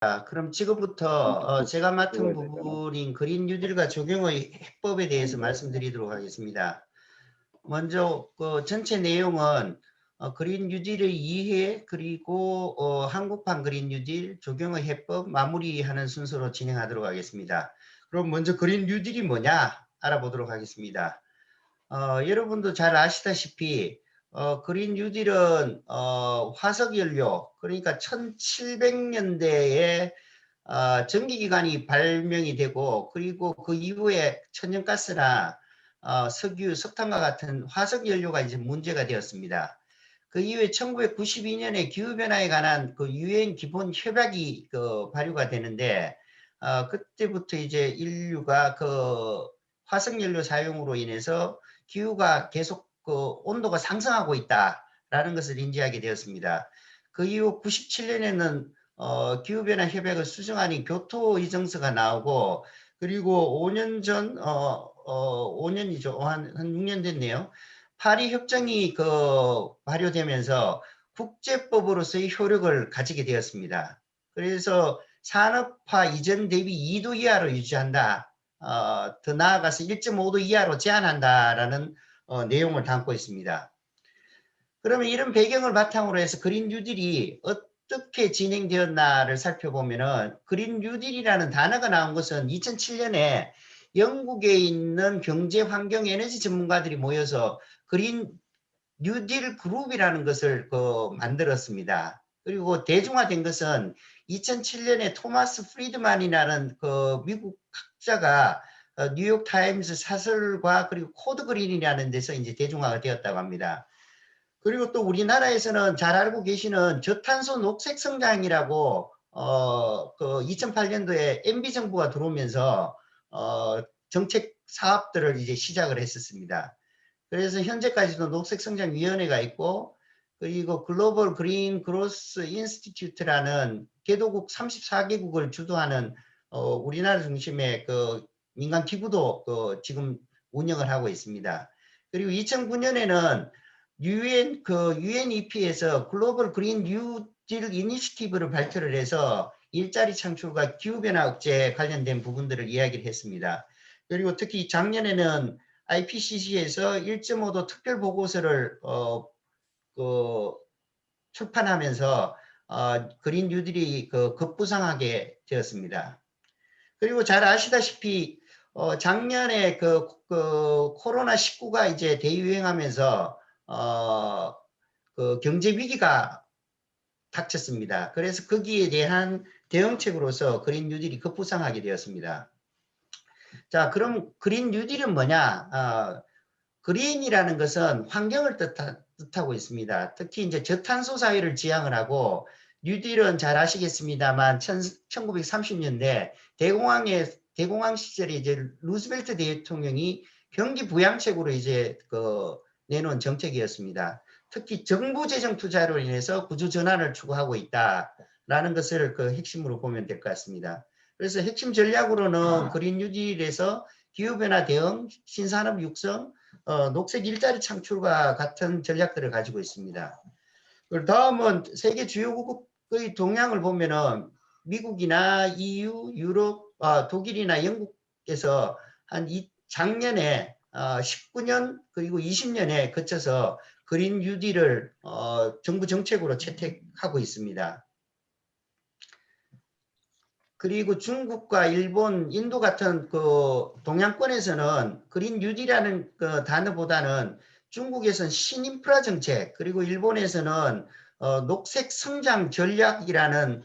그럼 지금부터 제가 맡은 부분인 그린 뉴딜과 적용의 해법에 대해서 말씀드리도록 하겠습니다. 먼저 그 전체 내용은 그린 뉴딜의 이해 그리고 한국판 그린 뉴딜 적용의 해법 마무리하는 순서로 진행하도록 하겠습니다. 그럼 먼저 그린 뉴딜이 뭐냐 알아보도록 하겠습니다. 여러분도 잘 아시다시피 그린 뉴딜은 화석연료 그러니까 1700년대에 전기기관이 발명이 되고 그리고 그 이후에 천연가스나 석유, 석탄과 같은 화석연료가 이제 문제가 되었습니다. 그 이후에 1992년에 기후변화에 관한 그 유엔 기본 협약이 발효가 되는데 그때부터 이제 인류가 그 화석연료 사용으로 인해서 기후가 계속 그 온도가 상승하고 있다라는 것을 인지하게 되었습니다. 그 이후 97년에는 기후변화 협약을 수정하니 교토의정서가 나오고 그리고 5년 전, 5년이죠. 한 6년 됐네요. 파리 협정이 발효되면서 국제법으로서의 효력을 가지게 되었습니다. 그래서 산업화 이전 대비 2도 이하로 유지한다. 더 나아가서 1.5도 이하로 제한한다라는 내용을 담고 있습니다. 그러면 이런 배경을 바탕으로 해서 그린 뉴딜이 어떻게 진행되었나를 살펴보면은 그린 뉴딜이라는 단어가 나온 것은 2007년에 영국에 있는 경제 환경 에너지 전문가들이 모여서 그린 뉴딜 그룹이라는 것을 만들었습니다. 그리고 대중화된 것은 2007년에 토마스 프리드만이라는 미국 학자가 뉴욕 타임스 사설과 그리고 코드 그린이라는 데서 이제 대중화가 되었다고 합니다. 그리고 또 우리나라에서는 잘 알고 계시는 저탄소 녹색 성장이라고 2008년도에 MB 정부가 들어오면서 정책 사업들을 이제 시작을 했었습니다. 그래서 현재까지도 녹색성장위원회가 있고 그리고 글로벌 그린 그로스 인스티튜트라는 개도국 34개국을 주도하는 우리나라 중심의 민간 기구도 지금 운영을 하고 있습니다. 그리고 2009년에는 UNEP에서 글로벌 그린 뉴딜 이니시티브를 발표를 해서 일자리 창출과 기후변화 억제에 관련된 부분들을 이야기를 했습니다. 그리고 특히 작년에는 IPCC에서 1.5도 특별 보고서를 출판하면서 그린 뉴딜이 급부상하게 되었습니다. 그리고 잘 아시다시피 작년에 코로나19가 이제 대유행하면서 경제 위기가 닥쳤습니다. 그래서 거기에 대한 대응책으로서 그린 뉴딜이 급부상하게 되었습니다. 자, 그럼 그린 뉴딜은 뭐냐? 그린이라는 것은 환경을 뜻하고 있습니다. 특히 이제 저탄소 사회를 지향을 하고 뉴딜은 잘 아시겠습니다만 1930년대 대공황 시절에 이제 루스벨트 대통령이 경기 부양책으로 이제 내놓은 정책이었습니다. 특히 정부 재정 투자로 인해서 구조 전환을 추구하고 있다라는 것을 핵심으로 보면 될 것 같습니다. 그래서 핵심 전략으로는 그린 뉴딜에서 기후변화 대응, 신산업 육성, 녹색 일자리 창출과 같은 전략들을 가지고 있습니다. 다음은 세계 주요국의 동향을 보면은 미국이나 EU, 유럽, 독일이나 영국에서 작년에 19년 그리고 20년에 거쳐서 그린 뉴딜을 정부 정책으로 채택하고 있습니다. 그리고 중국과 일본, 인도 같은 동양권에서는 그린 뉴딜이라는 단어보다는 중국에서는 신인프라 정책, 그리고 일본에서는 녹색 성장 전략이라는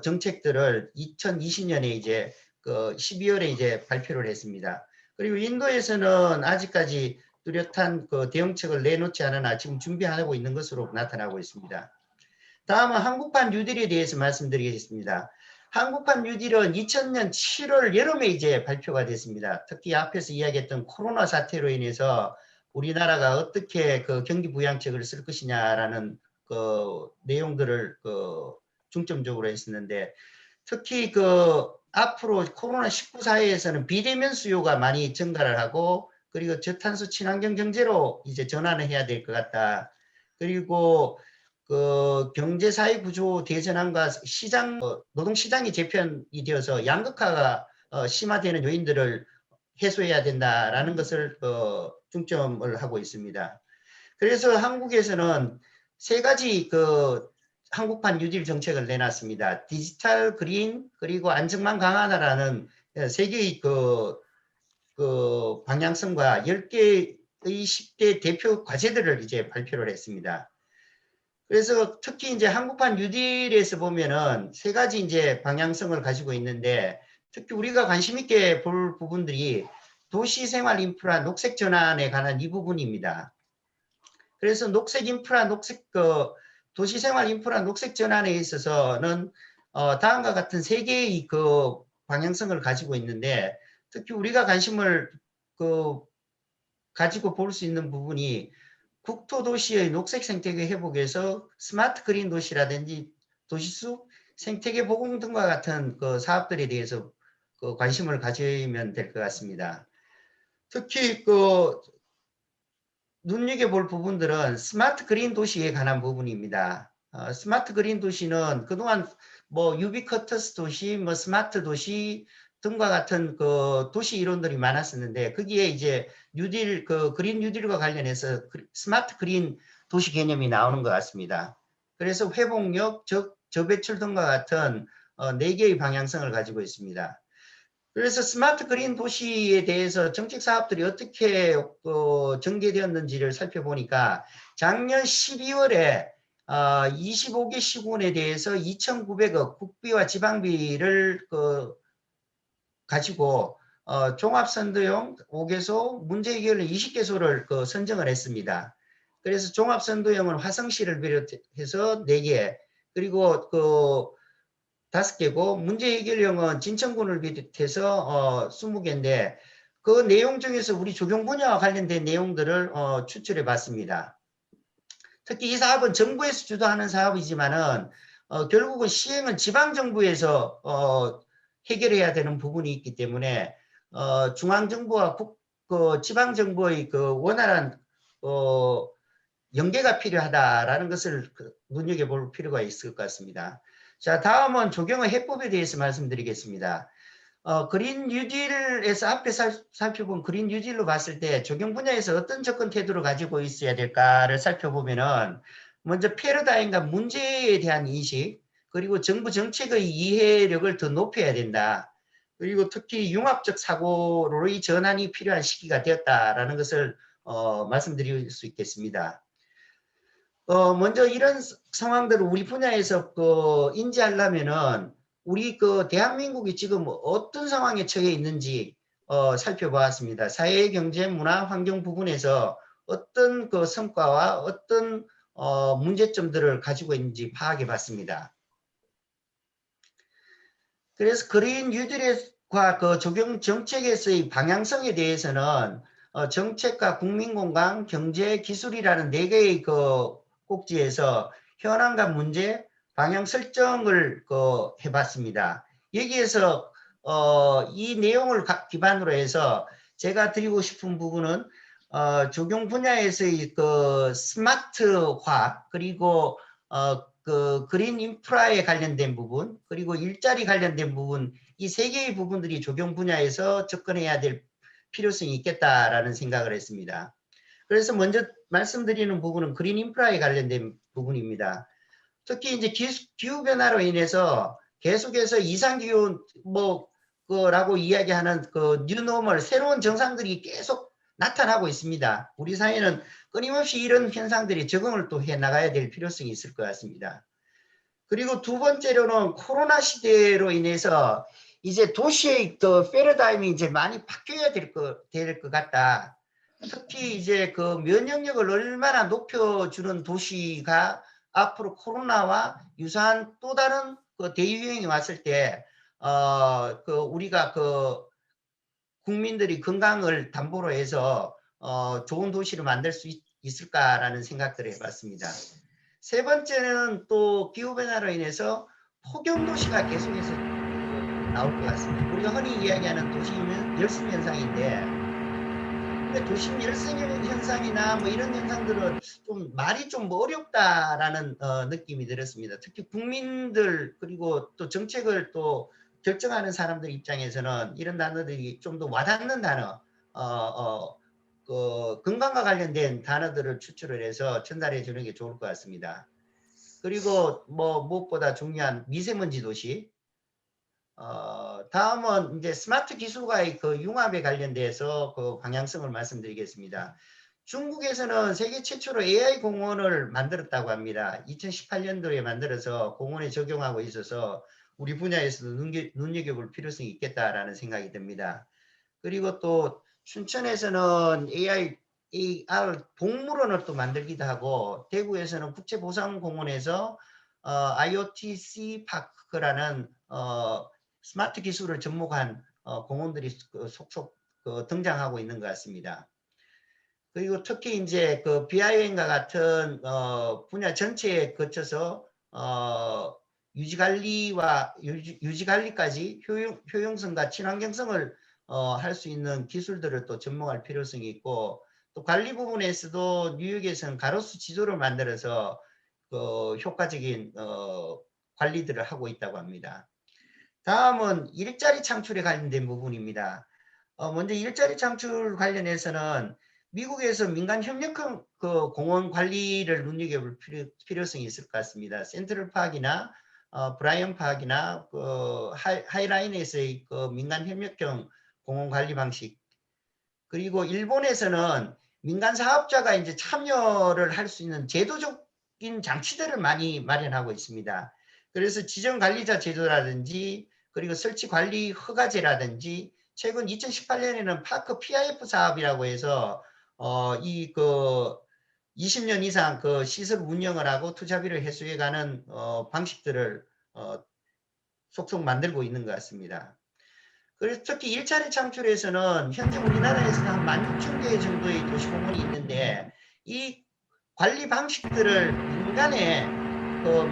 정책들을 2020년에 이제 12월에 이제 발표를 했습니다. 그리고 인도에서는 아직까지 뚜렷한 대응책을 내놓지 않으나 지금 준비하고 있는 것으로 나타나고 있습니다. 다음은 한국판 뉴딜에 대해서 말씀드리겠습니다. 한국판 뉴딜은 2000년 7월 여름에 이제 발표가 됐습니다. 특히 앞에서 이야기했던 코로나 사태로 인해서 우리나라가 어떻게 경기 부양책을 쓸 것이냐라는 내용들을 중점적으로 했었는데 특히 앞으로 코로나19 사회에서는 비대면 수요가 많이 증가를 하고 그리고 저탄소 친환경 경제로 이제 전환을 해야 될 것 같다. 그리고 그 경제 사회 구조 대전환과 시장 노동 시장이 재편이 되어서 양극화가 심화되는 요인들을 해소해야 된다라는 것을 중점을 하고 있습니다. 그래서 한국에서는 세 가지 그 한국판 뉴딜 정책을 내놨습니다. 디지털, 그린, 그리고 안정망 강화라는 세 개의 그 방향성과 10개의 10대 대표 과제들을 이제 발표를 했습니다. 그래서 특히 이제 한국판 뉴딜에서 보면은 세 가지 이제 방향성을 가지고 있는데, 특히 우리가 관심 있게 볼 부분들이 도시 생활 인프라 녹색 전환에 관한 이 부분입니다. 그래서 녹색 인프라, 도시 생활 인프라 녹색 전환에 있어서는 다음과 같은 세 개의 그 방향성을 가지고 있는데, 특히 우리가 관심을 가지고 볼 수 있는 부분이 국토도시의 녹색 생태계 회복에서 스마트 그린 도시라든지 도시숲, 생태계 보건 등과 같은 그 사업들에 대해서 관심을 가지면 될 것 같습니다. 특히 눈여겨볼 부분들은 스마트 그린 도시에 관한 부분입니다. 스마트 그린 도시는 그동안 뭐 유비쿼터스 도시, 뭐 스마트 도시 등과 같은 그 도시 이론들이 많았었는데, 거기에 이제 뉴딜, 그린 뉴딜과 관련해서 스마트 그린 도시 개념이 나오는 것 같습니다. 그래서 회복력, 저배출 등과 같은 4개의 방향성을 가지고 있습니다. 그래서 스마트 그린 도시에 대해서 정책 사업들이 어떻게 전개되었는지를 살펴보니까, 작년 12월에 25개 시군에 대해서 2,900억 국비와 지방비를 가지고 종합선도용 5개소, 문제해결 20개소를 선정을 했습니다. 그래서 종합선도용은 화성시를 비롯해서 4개, 그리고 5개고, 문제 해결형은 진천군을 비롯해서 20개인데, 그 내용 중에서 우리 적용 분야와 관련된 내용들을 추출해 봤습니다. 특히 이 사업은 정부에서 주도하는 사업이지만은 결국은 시행은 지방정부에서 해결해야 되는 부분이 있기 때문에 중앙정부와 지방정부의 원활한 연계가 필요하다라는 것을 눈여겨볼 필요가 있을 것 같습니다. 자, 다음은 적용의 해법에 대해서 말씀드리겠습니다. 그린 뉴딜에서 앞에 살펴본 그린 뉴딜로 봤을 때 적용 분야에서 어떤 접근 태도를 가지고 있어야 될까를 살펴보면은, 먼저 패러다임과 문제에 대한 인식, 그리고 정부 정책의 이해력을 더 높여야 된다. 그리고 특히 융합적 사고로의 전환이 필요한 시기가 되었다라는 것을 말씀드릴 수 있겠습니다. 먼저 이런 상황들을 우리 분야에서 인지하려면은, 우리 대한민국이 지금 어떤 상황에 처해 있는지 살펴보았습니다. 사회, 경제, 문화, 환경 부분에서 어떤 성과와 어떤 문제점들을 가지고 있는지 파악해 봤습니다. 그래서 그린 뉴딜과 적용 정책에서의 방향성에 대해서는 정책과 국민공감, 경제, 기술이라는 4개의 꼭지에서 현황과 문제, 방향 설정을 해봤습니다. 여기에서 이 내용을 기반으로 해서 제가 드리고 싶은 부분은 적용 분야에서의 스마트화, 그리고 그린 인프라에 관련된 부분, 그리고 일자리 관련된 부분, 이 3개의 부분들이 적용 분야에서 접근해야 될 필요성이 있겠다라는 생각을 했습니다. 그래서 먼저 말씀드리는 부분은 그린 인프라에 관련된 부분입니다. 특히 이제 기후 변화로 인해서 계속해서 이상기후 라고 이야기하는 뉴노멀, 새로운 정상들이 계속 나타나고 있습니다. 우리 사회는 끊임없이 이런 현상들이 적응을 또 해 나가야 될 필요성이 있을 것 같습니다. 그리고 두 번째로는 코로나 시대로 인해서 이제 도시의 패러다임이 이제 많이 바뀌어야 될 것 같다. 특히 이제 면역력을 얼마나 높여주는 도시가 앞으로 코로나와 유사한 또 다른 대유행이 왔을 때 우리가 국민들이 건강을 담보로 해서 좋은 도시를 만들 수 있을까라는 생각들을 해봤습니다. 세 번째는 또 기후변화로 인해서 폭염도시가 계속해서 나올 것 같습니다. 우리가 흔히 이야기하는 도시 열습 현상인데, 그러니까 도심 열성 현상이나 뭐 이런 현상들은 좀 말이 좀 어렵다라는 느낌이 들었습니다. 특히 국민들 그리고 또 정책을 또 결정하는 사람들 입장에서는 이런 단어들이 좀 더 와닿는 단어, 그 건강과 관련된 단어들을 추출을 해서 전달해 주는 게 좋을 것 같습니다. 그리고 뭐 무엇보다 중요한 미세먼지 도시. 다음은 이제 스마트 기술과의 그 융합에 관련돼서 그 방향성을 말씀드리겠습니다. 중국에서는 세계 최초로 AI 공원을 만들었다고 합니다. 2018년도에 만들어서 공원에 적용하고 있어서 우리 분야에서도 눈여겨볼 필요성이 있겠다라는 생각이 듭니다. 그리고 또 춘천에서는 AR 동물원을 또 만들기도 하고 대구에서는 국제보상공원에서 IoTC 파크라는 스마트 기술을 접목한 공원들이 속속 등장하고 있는 것 같습니다. 그리고 특히 이제 그 비아여행과 같은 분야 전체에 거쳐서 유지관리까지 효용성과 친환경성을 할 수 있는 기술들을 또 접목할 필요성이 있고 또 관리 부분에서도 뉴욕에서는 가로수 지도를 만들어서 효과적인 관리들을 하고 있다고 합니다. 다음은 일자리 창출에 관련된 부분입니다. 먼저 일자리 창출 관련해서는 미국에서 민간 협력형 그 공원 관리를 눈여겨볼 필요성이 있을 것 같습니다. 센트럴 파크나 브라이언 파크나 그 하이라인에서의 그 민간 협력형 공원 관리 방식, 그리고 일본에서는 민간 사업자가 이제 참여를 할 수 있는 제도적인 장치들을 많이 마련하고 있습니다. 그래서 지정관리자 제도라든지 그리고 설치관리 허가제라든지 최근 2018년에는 파크 PIF 사업이라고 해서 이 그 20년 이상 그 시설 운영을 하고 투자비를 회수해가는 방식들을 속속 만들고 있는 것 같습니다. 그래서 특히 일자리 창출에서는 현재 우리나라에서는 한 16,000개 정도의 도시공원이 있는데 이 관리 방식들을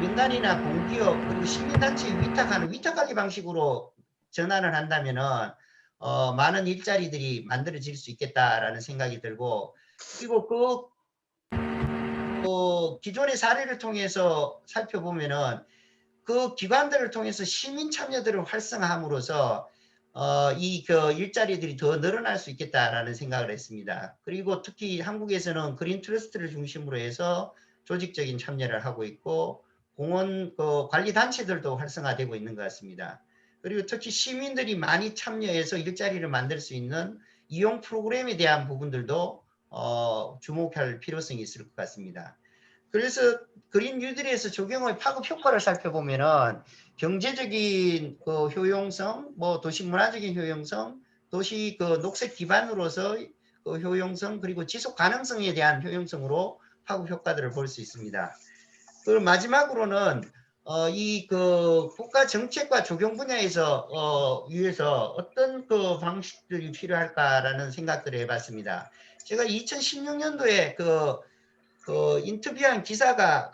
민간이나 공기업 그리고 시민단체에 위탁하는 위탁관리 방식으로 전환을 한다면은 많은 일자리들이 만들어질 수 있겠다라는 생각이 들고, 그리고 기존의 사례를 통해서 살펴보면은 그 기관들을 통해서 시민 참여들을 활성화함으로써 그 일자리들이 더 늘어날 수 있겠다라는 생각을 했습니다. 그리고 특히 한국에서는 그린 트러스트를 중심으로 해서 조직적인 참여를 하고 있고 공원 관리 단체들도 활성화되고 있는 것 같습니다. 그리고 특히 시민들이 많이 참여해서 일자리를 만들 수 있는 이용 프로그램에 대한 부분들도 주목할 필요성이 있을 것 같습니다. 그래서 그린 뉴딜에서 적용의 파급 효과를 살펴보면은 경제적인 그 효용성, 뭐 도시 문화적인 효용성, 도시 그 녹색 기반으로서 그 효용성, 그리고 지속 가능성에 대한 효용성으로 파급 효과들을 볼 수 있습니다. 그리고 마지막으로는 이 그 국가 정책과 적용 분야에서 위해서 어떤 그 방식들이 필요할까라는 생각들을 해봤습니다. 제가 2016년도에 인터뷰한 기사가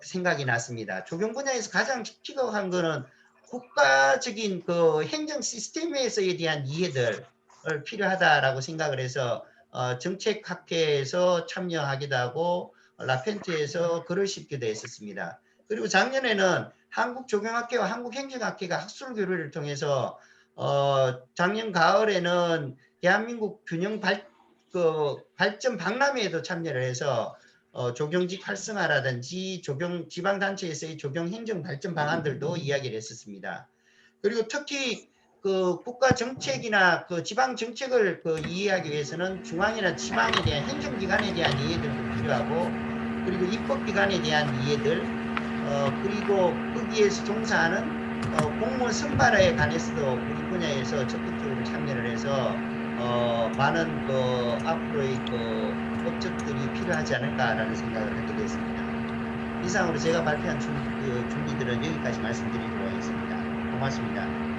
생각이 났습니다. 적용 분야에서 가장 필요한 거는 국가적인 그 행정 시스템에서에 대한 이해들을 필요하다라고 생각을 해서 정책학회에서 참여하기도 하고 라펜트에서 글을 싣기도 했었습니다. 그리고 작년에는 한국적용학회와 한국행정학회가 학술 교류를 통해서 작년 가을에는 대한민국 균형 발전 박람회에도 참여를 해서 조경직 활성화라든지 지방단체에서의 조경 행정 발전 방안들도 이야기를 했었습니다. 그리고 특히 그 국가 정책이나 그 지방 정책을 이해하기 위해서는 중앙이나 지방에 대한 행정기관에 대한 이해들도 필요하고, 그리고 입법기관에 대한 이해들, 그리고 거기에서 종사하는 공무원 선발에 관해서도 우리 분야에서 적극적으로 참여를 해서 많은 앞으로의 업적들이 필요하지 않을까라는 생각을 하게 됐습니다. 이상으로 제가 발표한 준비들은 여기까지 말씀드리도록 하겠습니다. 고맙습니다.